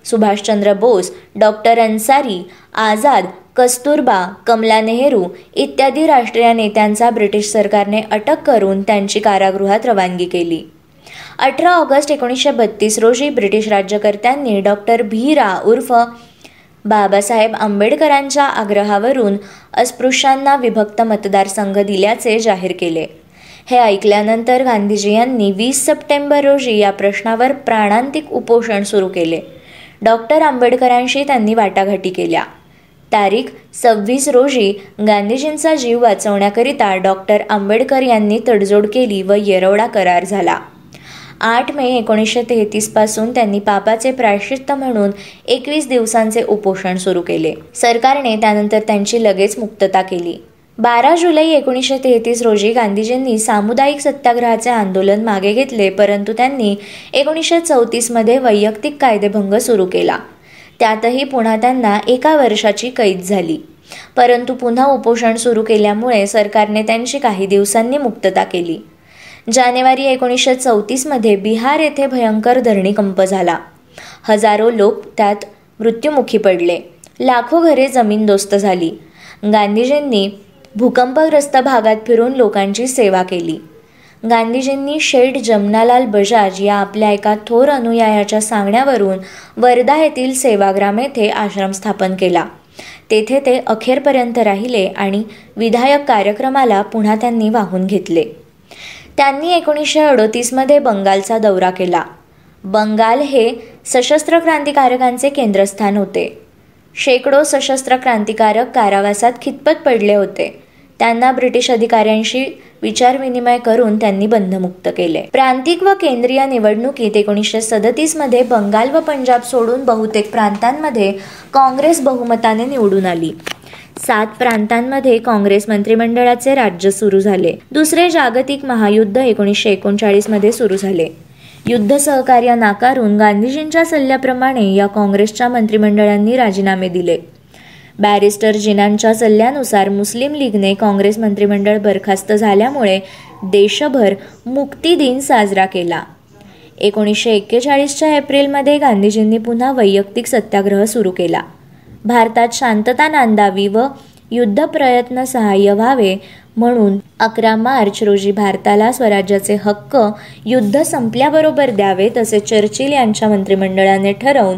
सुभाषचंद्र बोस, डॉक्टर अन्सारी, आझाद, कस्तुरबा, कमला नेहरू इत्यादी राष्ट्रीय नेत्यांचा ब्रिटिश सरकारने अटक करून त्यांची कारागृहात रवानगी केली. 18 ऑगस्ट 1932 रोजी ब्रिटिश राज्यकर्त्यांनी डॉक्टर भी. रा. उर्फ बाबासाहेब आंबेडकरांच्या आग्रहावरून अस्पृश्यांना विभक्त मतदारसंघ दिल्याचे जाहीर केले. हे ऐकल्यानंतर गांधीजी यांनी 20 सप्टेंबर रोजी या प्रश्नावर प्राणांतिक उपोषण सुरू केले. डॉक्टर आंबेडकरांशी त्यांनी वाटाघाटी केल्या. तारीख 26 रोजी गांधीजींचा जीव वाचवण्याकरिता डॉक्टर आंबेडकर यांनी तडजोड केली व येरवडा करार झाला. 8 मे 1933 पासून त्यांनी पापाचे प्रायश्चित्त म्हणून 21 दिवसांचे उपोषण सुरू केले. सरकारने त्यानंतर त्यांची लगेच मुक्तता केली. 12 जुलै 1933 रोजी गांधीजींनी सामुदायिक सत्याग्रहाचे आंदोलन मागे घेतले, परंतु त्यांनी 1934 मध्ये वैयक्तिक कायदेभंग सुरू केला. त्यातही पुन्हा त्यांना 1 वर्षाची कैद झाली. परंतु पुन्हा उपोषण सुरू केल्यामुळे सरकारने त्यांची काही दिवसांनी मुक्तता केली. जानेवारी 1934 मध्ये बिहार येथे भयंकर धरणीकंप झाला. हजारो लोक त्यात मृत्युमुखी पडले. लाखो घरे जमीनदोस्त झाली. गांधीजींनी भूकंपग्रस्त भागात फिरून लोकांची सेवा केली. गांधीजींनी शेठ जमनालाल बजाज या आपल्या एका थोर अनुयायाच्या सांगण्यावरून वर्धा येथील सेवाग्राम येथे आश्रम स्थापन केला. तेथे ते अखेरपर्यंत राहिले आणि विधायक कार्यक्रमाला पुन्हा त्यांनी वाहून घेतले. त्यांनी 1938 मध्ये बंगालचा दौरा केला. बंगाल हे सशस्त्र क्रांतिकारकांचे केंद्रस्थान होते. शेकडो सशस्त्र क्रांतिकारक कारावासात खितपत पडले होते. त्यांना ब्रिटिश अधिकाऱ्यांशी विचारविनिमय करून त्यांनी बंधमुक्त केले. प्रांतिक व केंद्रीय निवडणुकीत 1937 मध्ये बंगाल व पंजाब सोडून बहुतेक प्रांतांमध्ये काँग्रेस बहुमताने निवडून आली. 7 प्रांतांमध्ये काँग्रेस मंत्रिमंडळाचे राज्य सुरू झाले. दुसरे जागतिक महायुद्ध 1939 मध्ये सुरू झाले. युद्ध सहकार्य नाकारून गांधीजींच्या सल्ल्याप्रमाणे या काँग्रेसच्या मंत्रिमंडळांनी राजीनामे दिले. बॅरिस्टर जिनांच्या सल्ल्यानुसार मुस्लिम लीगने काँग्रेस मंत्रिमंडळ बरखास्त झाल्यामुळे देशभर मुक्ती दिन साजरा केला. 1941च्या एप्रिलमध्ये गांधीजींनी पुन्हा वैयक्तिक सत्याग्रह सुरू केला. भारतात शांतता नांदावी व युद्ध प्रयत्न सहाय्य व्हावे म्हणून 11 मार्च रोजी भारताला स्वराज्याचे हक्क युद्ध संपल्याबरोबर द्यावेत असे चर्चिल यांच्या मंत्रिमंडळाने ठरवून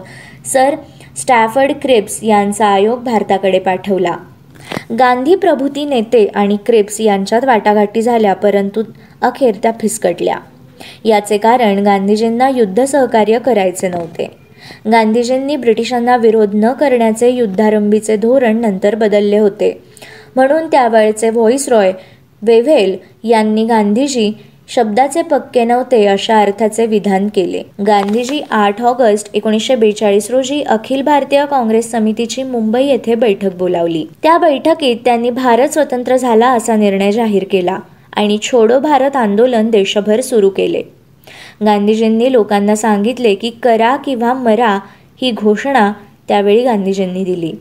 सर स्टॅफर्ड क्रिप्स यांचा आयोग भारताकडे पाठवला. गांधी प्रभूती नेते आणि क्रिप्स यांच्यात वाटाघाटी झाल्या, परंतु अखेर त्या फिसकटल्या. याचे कारण गांधीजींना युद्ध सहकार्य करायचे नव्हते. गांधीजींनी ब्रिटिशांना विरोध न करण्याचे युद्धारंभीचे धोरण नंतर बदलले होते. म्हणून त्यावेळचे व्हाईसरॉय वेव्हेल यांनी गांधीजी शब्दाचे पक्के नव्हते अशा अर्थाचे विधान केले. गांधीजी 8 ऑगस्ट 1942 रोजी अखिल भारतीय काँग्रेस समितीची मुंबई येथे बैठक बोलावली. त्या बैठकीत त्यांनी भारत स्वतंत्र झाला असा निर्णय जाहीर केला आणि छोडो भारत आंदोलन देशभर सुरू केले. गांधीजींनी लोकांना सांगितले की करा किंवा मरा ही घोषणा त्यावेळी गांधीजींनी दिली.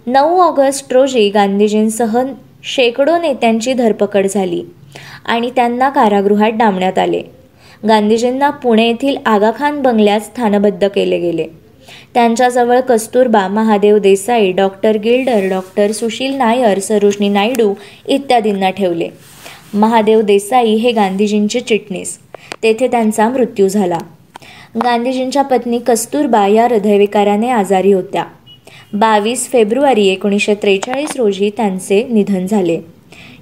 9 ऑगस्ट रोजी गांधीजींसह शेकडो नेत्यांची धरपकड झाली आणि त्यांना कारागृहात डांबण्यात आले. गांधीजींना पुणे येथील आगाखान बंगल्यात स्थानबद्ध केले गेले. त्यांच्याजवळ Kasturba, Mahadev Desai, doctor Gilder, doctor Sushil Nair, Sarojini Naidu इत्यादींना ठेवले. महादेव देसाई हे गांधीजींचे चिटणीस. तेथे त्यांचा मृत्यू झाला. गांधीजींच्या पत्नी कस्तुरबा या हृदयविकाराने आजारी होत्या. 22 फेब्रुवारी 1943 रोजी त्यांचे निधन झाले.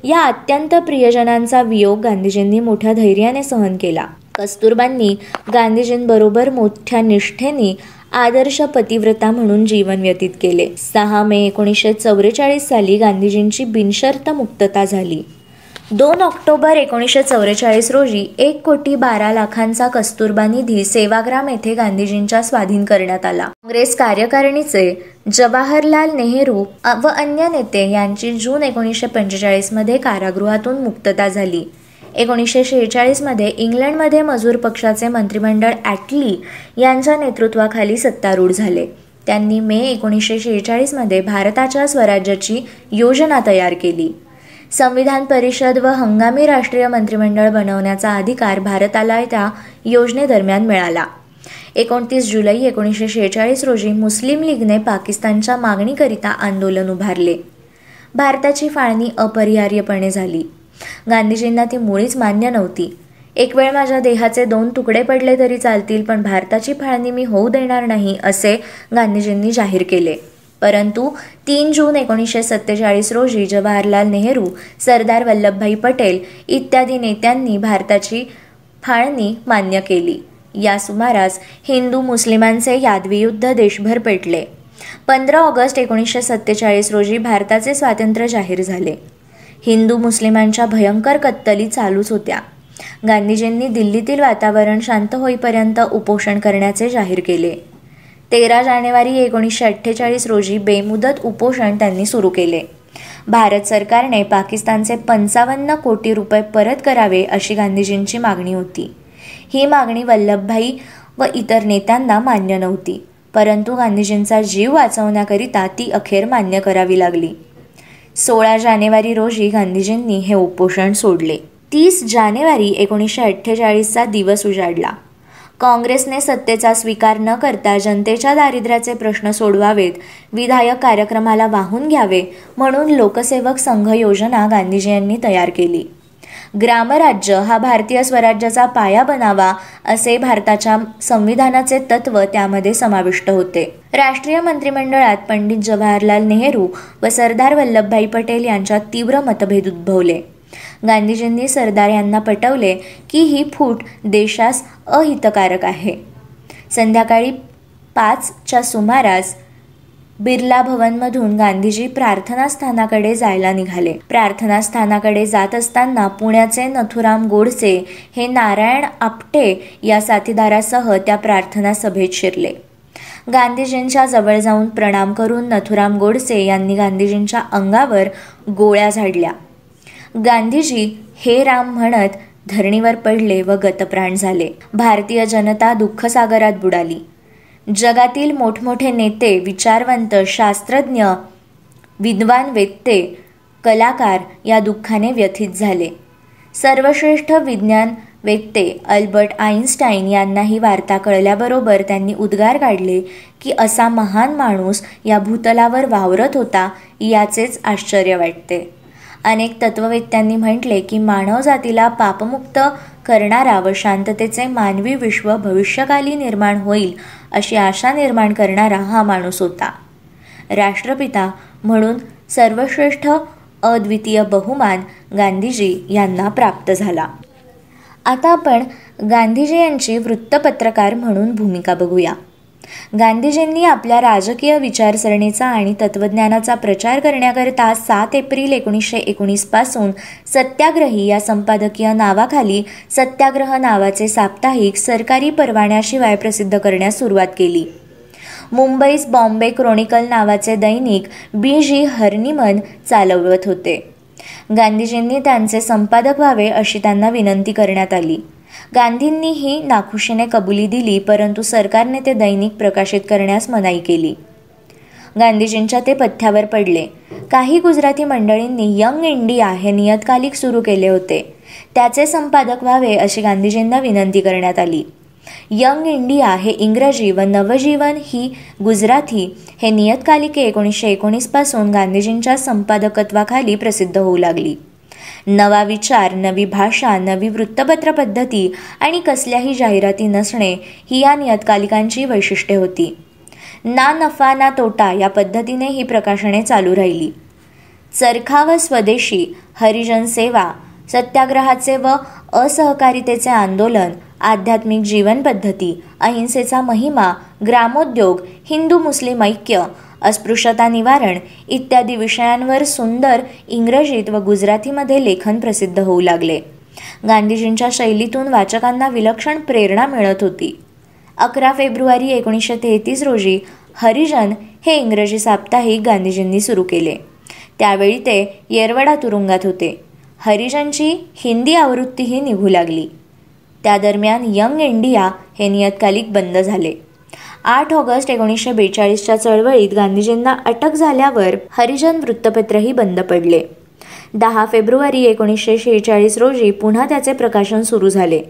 या अत्यंत प्रियजनांचा वियोग गांधीजींनी मोठ्या धैर्याने सहन केला. कस्तुरबांनी गांधीजींबरोबर मोठ्या निष्ठेने आदर्श पतिव्रता म्हणून जीवन व्यतीत केले. 6 मे 1944 साली गांधीजींची बिनशर्त मुक्तता झाली. 2 ऑक्टोबर 1944 रोजी 1,12,00,000चा कस्तुरबा निधी सेवाग्राम येथे गांधीजींच्या स्वाधीन करण्यात आला. काँग्रेस कार्यकारिणीचे जवाहरलाल नेहरू व अन्य नेते यांची जून 1945 मध्ये कारागृहातून मुक्तता झाली. 1946 मध्ये इंग्लंडमध्ये मजूर पक्षाचे मंत्रिमंडळ ॲटली यांच्या नेतृत्वाखाली सत्तारूढ झाले. त्यांनी मे 1946 मध्ये भारताच्या स्वराज्याची योजना तयार केली. संविधान परिषद व हंगामी राष्ट्रीय मंत्रिमंडळ बनवण्याचा अधिकार भारताला त्या योजनेदरम्यान मिळाला. 29 जुलै 1946 रोजी मुस्लिम लीगने पाकिस्तानच्या मागणीकरिता आंदोलन उभारले. भारताची फाळणी अपरिहार्यपणे झाली. गांधीजींना ती मुळीच मान्य नव्हती. एक वेळ माझ्या देहाचे 2 तुकडे पडले तरी चालतील, पण भारताची फाळणी मी होऊ देणार नाही, असे गांधीजींनी जाहीर केले. परंतु 3 जून 1947 रोजी जवाहरलाल नेहरू, सरदार वल्लभभाई पटेल इत्यादी नेत्यांनी भारताची फाळणी मान्य केली. या सुमारास हिंदू मुस्लिमांचे यादवी युद्ध देशभर पेटले. 15 ऑगस्ट 1947 रोजी भारताचे स्वातंत्र्य जाहीर झाले. हिंदू मुस्लिमांच्या भयंकर कत्तली चालूच होत्या. गांधीजींनी दिल्लीतील वातावरण शांत होईपर्यंत उपोषण करण्याचे जाहीर केले. 13 जानेवारी 1948 रोजी बेमुदत उपोषण त्यांनी सुरू केले. भारत सरकारने पाकिस्तानचे 55 कोटी रुपये परत करावे अशी गांधीजींची मागणी होती. ही मागणी वल्लभभाई व इतर नेत्यांना मान्य नव्हती, परंतु गांधीजींचा जीव वाचवण्याकरिता ती अखेर मान्य करावी लागली. 16 जानेवारी रोजी गांधीजींनी हे उपोषण सोडले. 30 जानेवारी 1948चा दिवस उजाडला. काँग्रेसने सत्तेचा स्वीकार न करता जनतेच्या दारिद्र्याचे प्रश्न सोडवावेत, विधायक कार्यक्रमाला वाहून घ्यावे म्हणून लोकसेवक संघ योजना गांधीजी यांनी तयार केली. ग्रामराज्य हा भारतीय स्वराज्याचा पाया बनावा असे भारताच्या संविधानाचे तत्व त्यामध्ये समाविष्ट होते. राष्ट्रीय मंत्रिमंडळात पंडित जवाहरलाल नेहरू व सरदार वल्लभभाई पटेल यांच्यात तीव्र मतभेद उद्भवले. गांधीजींनी सरदार यांना पटवले की ही फूट देशास अहितकारक आहे. संध्याकाळी 5च्या सुमारास बिर्ला भवनमधून गांधीजी प्रार्थनास्थानाकडे जायला निघाले. प्रार्थनास्थानाकडे जात असताना पुण्याचे नथुराम गोडसे हे नारायण आपटे या साथीदारासह त्या प्रार्थना सभेत शिरले. गांधीजींच्या जवळ जाऊन प्रणाम करून नथुराम गोडसे यांनी गांधीजींच्या अंगावर गोळ्या झाडल्या. गांधीजी हे राम म्हणत धरणीवर पडले व गतप्राण झाले. भारतीय जनता दुःखसागरात बुडाली. जगातील मोठमोठे नेते, विचारवंत, शास्त्रज्ञ, विद्वान वेत्ते, कलाकार या दुःखाने व्यथित झाले. सर्वश्रेष्ठ विज्ञान वेत्ते अल्बर्ट आईन्स्टाईन यांना ही वार्ता कळल्याबरोबर त्यांनी उद्गार काढले की असा महान माणूस या भूतलावर वावरत होता याचेच आश्चर्य वाटते. अनेक तत्ववेत्यांनी म्हटले की मानवजातीला पापमुक्त करणारा व शांततेचे मानवी विश्व भविष्यकाली निर्माण होईल अशी आशा निर्माण करणारा हा माणूस होता. राष्ट्रपिता म्हणून सर्वश्रेष्ठ अद्वितीय बहुमान गांधीजी यांना प्राप्त झाला. आता आपण गांधीजी यांची वृत्तपत्रकार म्हणून भूमिका बघूया. गांधीजींनी आपल्या राजकीय विचारसरणीचा आणि तत्त्वज्ञानाचा प्रचार करण्याकरिता 7 एप्रिल 1919 पासून सत्याग्रही या संपादकीय नावाखाली सत्याग्रह नावाचे साप्ताहिक सरकारी परवान्याशिवाय प्रसिद्ध करण्यास सुरुवात केली. मुंबईस बॉम्बे क्रॉनिकल नावाचे दैनिक B.G. हर्निमन चालवत होते. गांधीजींनी त्यांचे संपादक व्हावे अशी त्यांना विनंती करण्यात आली. गांधींनीही नाखुशीने कबुली दिली, परंतु सरकारने ते दैनिक प्रकाशित करण्यास मनाई केली. गांधीजींच्या ते पथ्यावर पडले. काही गुजराती मंडळींनी यंग इंडिया हे नियतकालिक सुरू केले होते. त्याचे संपादक व्हावे अशी गांधीजींना विनंती करण्यात आली. यंग इंडिया हे इंग्रजी व नवजीवन ही गुजराती हे नियतकालिके 1919 पासून गांधीजींच्या संपादकत्वाखाली प्रसिद्ध होऊ लागली. नवा विचार, नवी भाषा, नवी वृत्तपत्र पद्धती आणि कसल्याही जाहिराती नसणे ही या नियतकालिकांची वैशिष्ट्ये होती. ना नफा ना तोटा या पद्धतीने ही प्रकाशने चालू राहिली. चरखा व स्वदेशी, हरिजन सेवा, सत्याग्रहाचे व असहकारितेचे आंदोलन, आध्यात्मिक जीवन पद्धती, अहिंसेचा महिमा, ग्रामोद्योग, हिंदू मुस्लिम ऐक्य, अस्पृश्यता निवारण इत्यादी विषयांवर सुंदर इंग्रजीत व गुजरातीमध्ये लेखन प्रसिद्ध होऊ लागले. गांधीजींच्या शैलीतून वाचकांना विलक्षण प्रेरणा मिळत होती. 11 फेब्रुवारी 1933 रोजी हरिजन हे इंग्रजी साप्ताहिक गांधीजींनी सुरू केले. त्यावेळी ते येरवडा तुरुंगात होते. हरिजनची हिंदी आवृत्तीही निघू लागली. त्या दरम्यान यंग इंडिया हे नियतकालिक बंद झाले. 8 ऑगस्ट 1942च्या चळवळीत गांधीजींना अटक झाल्यावर हरिजन वृत्तपत्रही बंद पडले. 10 फेब्रुवारी 1946 रोजी पुन्हा त्याचे प्रकाशन सुरू झाले.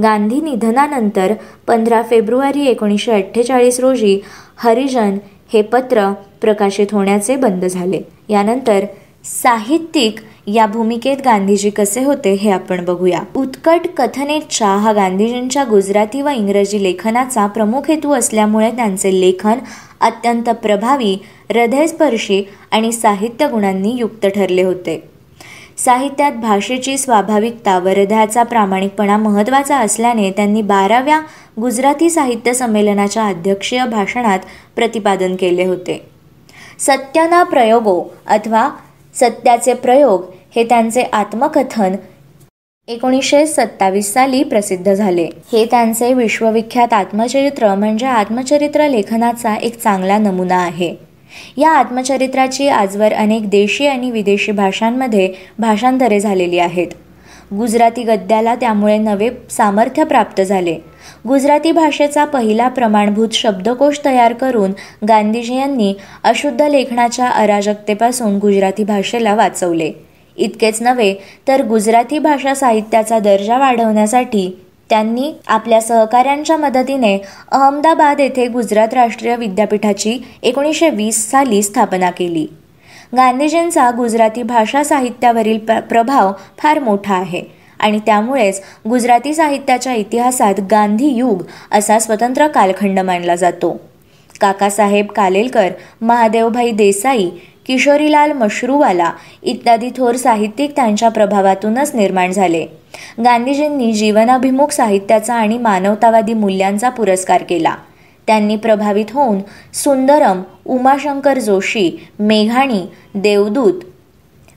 गांधी निधनानंतर 15 फेब्रुवारी 1948 रोजी हरिजन हे पत्र प्रकाशित होण्याचे बंद झाले. यानंतर साहित्यिक या भूमिकेत गांधीजी कसे होते हे आपण बघूया. उत्कट कथनेच्छा हा गांधीजींच्या गुजराती व इंग्रजी लेखनाचा प्रमुख हेतू असल्यामुळे त्यांचे लेखन अत्यंत प्रभावी, हृदयस्पर्शी आणि साहित्य गुणांनी युक्त ठरले होते. साहित्यात भाषेची स्वाभाविकता व हृदयाचा प्रामाणिकपणा महत्त्वाचा असल्याने त्यांनी 12व्या गुजराती साहित्य संमेलनाच्या अध्यक्षीय भाषणात प्रतिपादन केले होते. सत्यना प्रयोगो अथवा सत्याचे प्रयोग हे त्यांचे आत्मकथन 1927 साली प्रसिद्ध झाले. हे त्यांचे विश्वविख्यात आत्मचरित्र म्हणजे आत्मचरित्र लेखनाचा एक चांगला नमुना आहे. या आत्मचरित्राची आजवर अनेक देशी आणि विदेशी भाषांमध्ये भाषांतरे झालेली आहेत. गुजराती गद्याला त्यामुळे नवे सामर्थ्य प्राप्त झाले. गुजराती भाषेचा पहिला प्रमाणभूत शब्दकोश तयार करून गांधीजी यांनी अशुद्ध लेखनाच्या अराजकतेपासून गुजराती भाषेला वाचवले. इतकेच नव्हे तर गुजराती भाषा साहित्याचा दर्जा वाढवण्यासाठी त्यांनी आपल्या सहकाऱ्यांच्या मदतीने अहमदाबाद येथे गुजरात राष्ट्रीय विद्यापीठाची 1920 साली स्थापना केली. गांधीजींचा गुजराती भाषा साहित्यावरील प्रभाव फार मोठा आहे आणि त्यामुळेच गुजराती साहित्याच्या इतिहासात गांधी युग असा स्वतंत्र कालखंड मानला जातो. काकासाहेब कालेलकर, महादेवभाई देसाई, किशोरीलाल मशरूवाला इत्यादी थोर साहित्यिक त्यांच्या प्रभावातूनच निर्माण झाले. गांधीजींनी जीवनाभिमुख साहित्याचा आणि मानवतावादी मूल्यांचा पुरस्कार केला. त्यांनी प्रभावित होऊन सुंदरम, उमाशंकर जोशी, मेघाणी, देवदूत,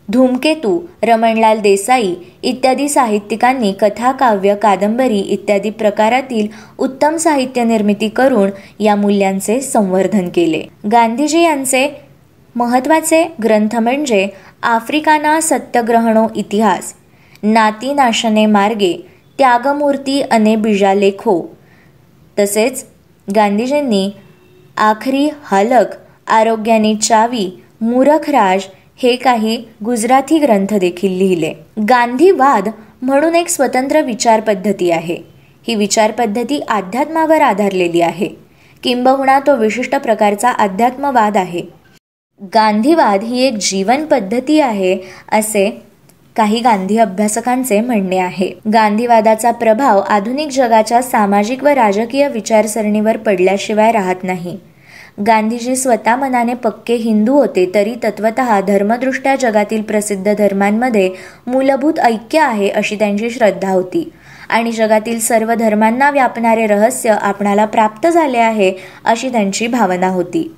धूमकेतू, रमणलाल देसाई इत्यादी साहित्यिकांनी कथा, काव्य, कादंबरी इत्यादी प्रकारातील उत्तम साहित्य निर्मिती करून या मूल्यांचे संवर्धन केले. गांधीजी यांचे महत्त्वाचे ग्रंथ म्हणजे आफ्रिकाना सत्यग्रहणो इतिहास, नाती नाशने मार्गे, त्यागमूर्ती अने बीजालेखो. तसेच गांधीजींनी आखरी हालक, आरोग्यानी चावी, मूरखराज हे काही गुजराती ग्रंथ देखील लिहिले. गांधीवाद म्हणून एक स्वतंत्र विचार पद्धती आहे. ही विचार पद्धती अध्यात्मावर आधारलेली आहे, किंबहुना तो विशिष्ट प्रकारचा अध्यात्मवाद आहे. गांधीवाद ही एक जीवन पद्धती आहे असे काही गांधी अभ्यासकांचे म्हणणे आहे. गांधीवादाचा प्रभाव आधुनिक जगाच्या सामाजिक व राजकीय विचारसरणीवर पडल्याशिवाय राहत नाही. गांधीजी स्वतः मनाने पक्के हिंदू होते तरी तत्वतः धर्मदृष्ट्या जगातील प्रसिद्ध धर्मांमध्ये मूलभूत ऐक्य आहे अशी त्यांची श्रद्धा होती आणि जगातील सर्व धर्मांना व्यापणारे रहस्य आपणाला प्राप्त झाले आहे अशी त्यांची भावना होती.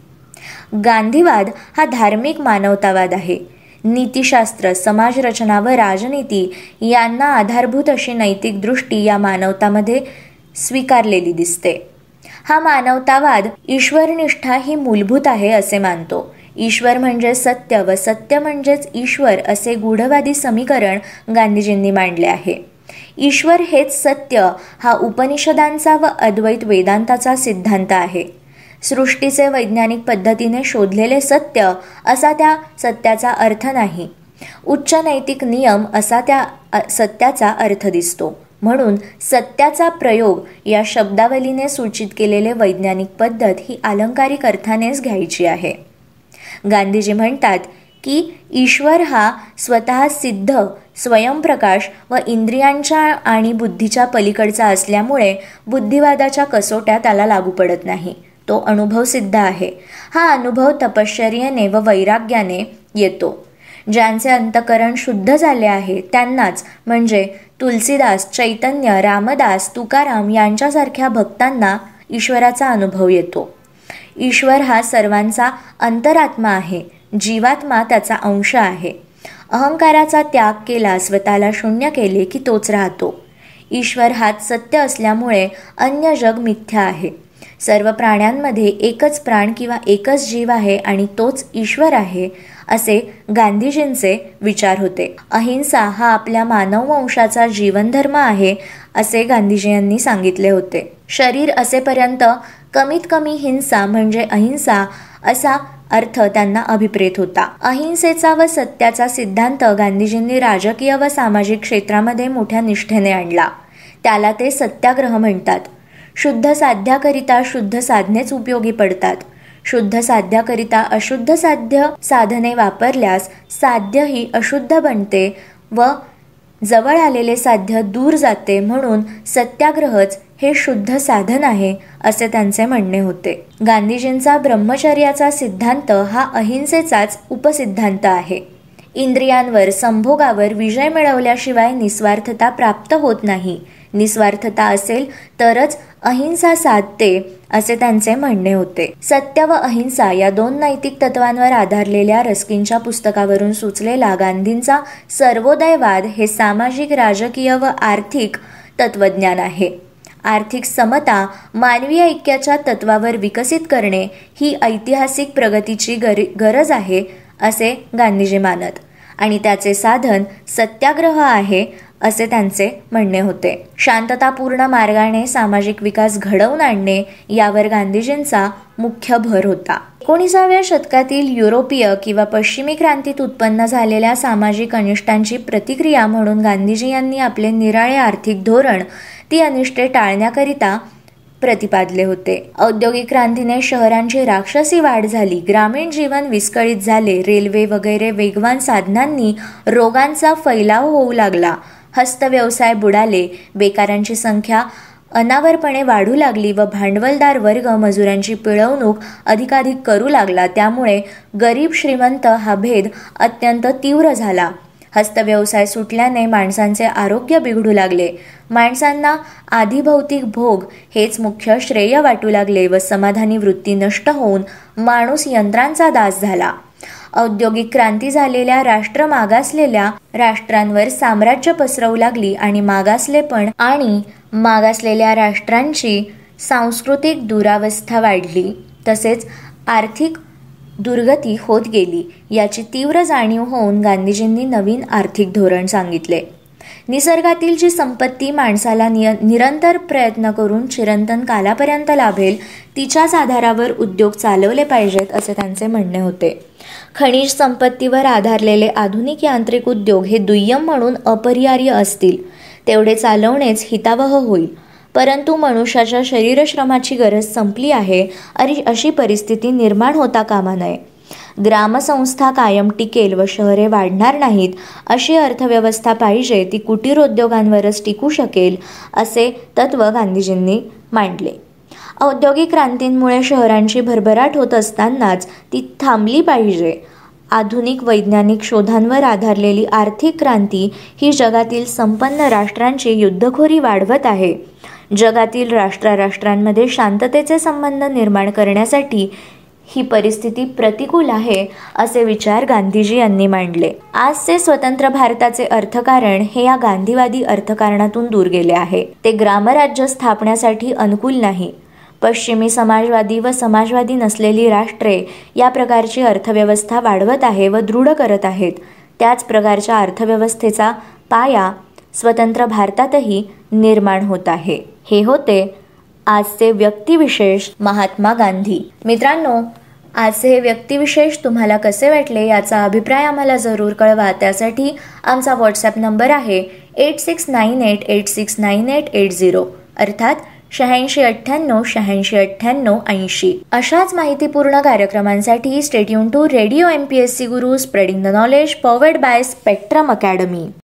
गांधीवाद हा धार्मिक मानवतावाद आहे. नीतिशास्त्र, समाजरचना व राजनीती यांना आधारभूत अशी नैतिक दृष्टी या मानवतामध्ये स्वीकारलेली दिसते. हा मानवतावाद ईश्वरनिष्ठा ही मूलभूत आहे असे मानतो. ईश्वर म्हणजे सत्य व सत्य म्हणजेच ईश्वर असे गूढवादी समीकरण गांधीजींनी मांडले आहे. ईश्वर हेच सत्य हा उपनिषदांचा व अद्वैत वेदांताचा सिद्धांत आहे. सृष्टीचे वैज्ञानिक पद्धतीने शोधलेले सत्य असा त्या सत्याचा अर्थ नाही. उच्च नैतिक नियम असा त्या सत्याचा अर्थ दिसतो. म्हणून सत्याचा प्रयोग या शब्दावलीने सूचित केलेले वैज्ञानिक पद्धत ही अलंकारिक अर्थानेच घ्यायची आहे. गांधीजी म्हणतात की ईश्वर हा स्वतः सिद्ध, स्वयंप्रकाश व इंद्रियांच्या आणि बुद्धीच्या पलीकडचा असल्यामुळे बुद्धिवादाच्या कसोट्या त्याला लागू पडत नाही. तो अनुभव सिद्ध आहे. हा अनुभव तपश्चर्येने व वैराग्याने येतो. ज्यांचे अंतकरण शुद्ध झाले आहे त्यांनाच म्हणजे तुलसीदास, चैतन्य, रामदास, तुकाराम यांच्यासारख्या भक्तांना ईश्वराचा अनुभव येतो. ईश्वर हा सर्वांचा अंतरात्मा आहे, जीवात्मा त्याचा अंश आहे. अहंकाराचा त्याग केला, स्वतःला शून्य केले की तोच राहतो. ईश्वर हाच सत्य असल्यामुळे अन्य जग मिथ्या आहे. सर्व प्राण्यांमध्ये एकच प्राण किंवा एकच जीव आहे आणि तोच ईश्वर आहे, असे गांधीजींचे विचार होते. अहिंसा हा आपल्या मानववंशाचा जीवनधर्म आहे, असे गांधीजी यांनी सांगितले होते. शरीर असेपर्यंत कमीत कमी हिंसा म्हणजे अहिंसा असा अर्थ त्यांना अभिप्रेत होता. अहिंसेचा व सत्याचा सिद्धांत गांधीजींनी राजकीय व सामाजिक क्षेत्रामध्ये मोठ्या निष्ठेने आणला. त्याला ते सत्याग्रह म्हणतात. शुद्ध साध्याकरिता शुद्ध साधनेच उपयोगी पडतात. शुद्ध साध्याकरिता अशुद्ध साध्य साधने वापरल्यास साध्य ही अशुद्ध बनते व जवळ आलेले साध्य दूर जाते. म्हणून सत्याग्रहच हे शुद्ध साधन आहे, असे त्यांचे म्हणणे होते. गांधीजींचा ब्रह्मचर्याचा सिद्धांत हा अहिंसेचाच उपसिद्धांत आहे. इंद्रियांवर, संभोगावर विजय मिळवल्याशिवाय निस्वार्थता प्राप्त होत नाही. निस्वार्थता असेल तरच अहिंसा साधते, असे त्यांचे म्हणणे होते. सत्य व अहिंसा या दोन नैतिक तत्वांवर आधारलेल्या रस्किनच्या पुस्तकावरून सुचलेला गांधींचा सर्वोदयवाद हे सामाजिक, राजकीय व आर्थिक तत्वज्ञान आहे. आर्थिक समता मानवी ऐक्याच्या तत्वावर विकसित करणे ही ऐतिहासिक प्रगतीची गरज आहे, असे गांधीजी मानत आणि त्याचे साधन सत्याग्रह आहे, असे त्यांचे म्हणणे होते. शांततापूर्ण मार्गाने सामाजिक विकास घडवून आणणे यावर गांधीजींचा मुख्य भर होता. 19व्या शतकातील युरोपीय किंवा पश्चिमी क्रांतीत उत्पन्न झालेल्या सामाजिक अनिष्टांची प्रतिक्रिया म्हणून गांधीजी यांनी आपले निराळे आर्थिक धोरण ती अनिष्टे टाळण्याकरिता प्रतिपादले होते. औद्योगिक क्रांतीने शहरांची राक्षसी वाढ झाली, ग्रामीण जीवन विस्कळीत झाले, रेल्वे वगैरे वेगवान साधनांनी रोगांचा फैलाव होऊ लागला, हस्तव्यवसाय बुडाले, बेकारांची संख्या अनावरपणे वाढू लागली व भांडवलदार वर्ग मजुरांची पिळवणूक अधिकाधिक करू लागला. त्यामुळे गरीब श्रीमंत हा भेद अत्यंत तीव्र झाला. हस्तव्यवसाय सुटल्याने माणसांचे आरोग्य बिघडू लागले. माणसांना आधिभौतिक भोग हेच मुख्य श्रेय वाटू लागले व समाधानी वृत्ती नष्ट होऊन माणूस यंत्रांचा दास झाला. औद्योगिक क्रांती झालेल्या राष्ट्र मागासलेल्या राष्ट्रांवर साम्राज्य पसरवू लागली आणि मागासलेपण आणि मागासलेल्या राष्ट्रांची सांस्कृतिक दुरावस्था वाढली, तसेच आर्थिक दुर्गती होत गेली. याची तीव्र जाणीव होऊन गांधीजींनी नवीन आर्थिक धोरण सांगितले. निसर्गातील जी संपत्ती माणसाला निरंतर प्रयत्न करून चिरंतन कालापर्यंत लाभेल, तिच्याच आधारावर उद्योग चालवले पाहिजेत, असे त्यांचे म्हणणे होते. खनिज संपत्तीवर आधारलेले आधुनिक यांत्रिक उद्योग हे दुय्यम म्हणून अपरिहार्य असतील, तेवढे चालवणेच हितावह होईल. परंतु मनुष्याच्या शरीरश्रमाची गरज संपली आहे अशी परिस्थिती निर्माण होता कामा नये. ग्रामसंस्था कायम टिकेल व शहरे वाढणार नाहीत, अशी अर्थव्यवस्था पाहिजे, ती कुटीर उद्योगांवरच टिकू शकेल, असे तत्व गांधीजींनी मांडले. औद्योगिक क्रांतींमुळे शहरांची भरभराट होत असतानाच ती थांबली पाहिजे. आधुनिक वैज्ञानिक शोधांवर आधारलेली आर्थिक क्रांती ही जगातील संपन्न राष्ट्रांची युद्धखोरी वाढवत आहे. जगातील राष्ट्रांमध्ये शांततेचे संबंध निर्माण करण्यासाठी ही परिस्थिती प्रतिकूल आहे, असे विचार गांधीजी यांनी मांडले. आजचे स्वतंत्र भारताचे अर्थकारण हे या गांधीवादी अर्थकारणातून दूर गेले आहे. ते ग्रामराज्य स्थापण्यासाठी अनुकूल नाही. पश्चिमी समाजवादी व समाजवादी नसलेली राष्ट्रे या प्रकारची अर्थव्यवस्था वाढवत आहे व दृढ करत आहेत. त्याच प्रकारच्या अर्थव्यवस्थेचा पाया स्वतंत्र भारतातही निर्माण होत आहे. हे होते आजचे व्यक्तिविशेष महात्मा गांधी. मित्रांनो, आजचे हे व्यक्तिविशेष तुम्हाला कसे वाटले याचा अभिप्राय आम्हाला जरूर कळवा. त्यासाठी आमचा व्हॉट्सॲप नंबर आहे 8698869880 अर्थात 8698869880. अशाच माहितीपूर्ण कार्यक्रमांसाठी stay tune to radio MPSC Guru, spreading the knowledge, powered by Spectrum academy.